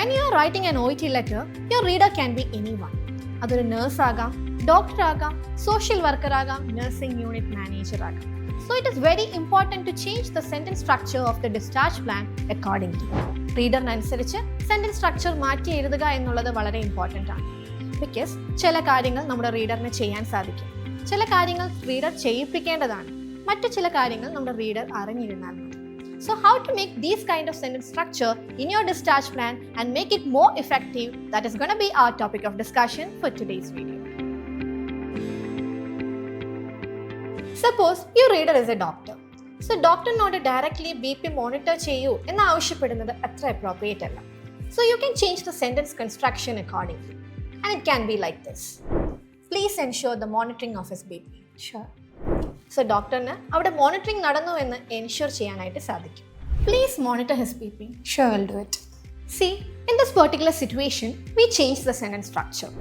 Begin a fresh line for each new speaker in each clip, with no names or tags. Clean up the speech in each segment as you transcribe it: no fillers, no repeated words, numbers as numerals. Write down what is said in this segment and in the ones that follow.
when you are writing an OET letter, your reader can be anyone. അതൊരു nurse ആകാം, doctor ആകാം, social worker ആകാം, nursing unit manager ആകാം. So it is very important to change the sentence structure of the discharge plan accordingly. റീഡറിനനുസരിച്ച് sentence structure മാറ്റി എഴുതുക എന്നുള്ളത് വളരെ ഇമ്പോർട്ടൻ്റ് ആണ്. ബിക്കോസ് ചില കാര്യങ്ങൾ നമ്മുടെ റീഡറിന് ചെയ്യാൻ സാധിക്കും, ചില കാര്യങ്ങൾ റീഡർ ചെയ്യിപ്പിക്കേണ്ടതാണ്, മറ്റു ചില കാര്യങ്ങൾ നമ്മുടെ റീഡർ അറിഞ്ഞിരുന്നാൽ മതി. So how to make these kind of sentence structure in your discharge plan and make it more effective, that is going to be our topic of discussion for today's video. Suppose your reader is a doctor. So doctor not directly BP monitor cheyu enna avashyappedunnathu athra appropriate alla. So you can change the sentence construction accordingly. And it can be like this. Please ensure the monitoring of his BP. Sure. So ഡോക്ടറിന് അവിടെ monitoring നടന്നു എന്ന് ensure ചെയ്യാനായിട്ട് സാധിക്കും. Please monitor his BP.
Sure, I'll do it.
See, in this particular situation, we changed the sentence structure.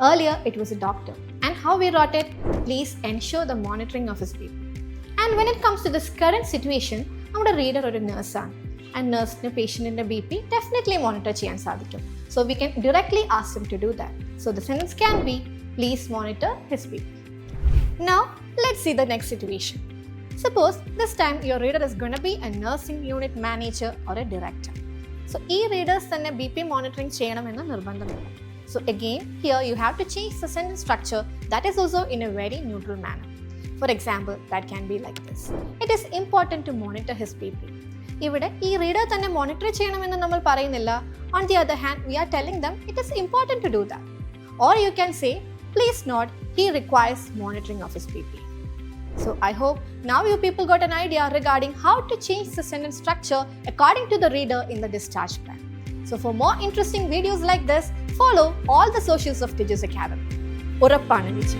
Earlier, it was a doctor. And how we wrote it? Please ensure the monitoring of his BP. And when it comes to this current situation, നമ്മുടെ reader ഒരു നഴ്സാണ്. And നഴ്സിന് പേഷ്യൻറ്റിൻ്റെ BP definitely monitor ചെയ്യാൻ സാധിക്കും. So we can directly ask him to do that. So the sentence can be, please monitor his BP. Now, let's see the next situation. Suppose this time your reader is going to be a nursing unit manager or a director. So, e readers തന്നെ BP monitoring ചെയ്യണമെന്ന് നിർബന്ധമില്ല. So again, here you have to change the sentence structure that is also in a very neutral manner. For example, that can be like this. It is important to monitor his BP. ഇവിടെ ഈ reader തന്നെ monitor ചെയ്യണമെന്ന് നമ്മൾ പറയുന്നില്ല. On the other hand, we are telling them it is important to do that. Or you can say, please note, he requires monitoring of his BP. So I hope now you people got an idea regarding how to change the sentence structure according to the reader in the discharge plan. So for more interesting videos like this, follow all the socials of Tejas Academy. Urappananichi.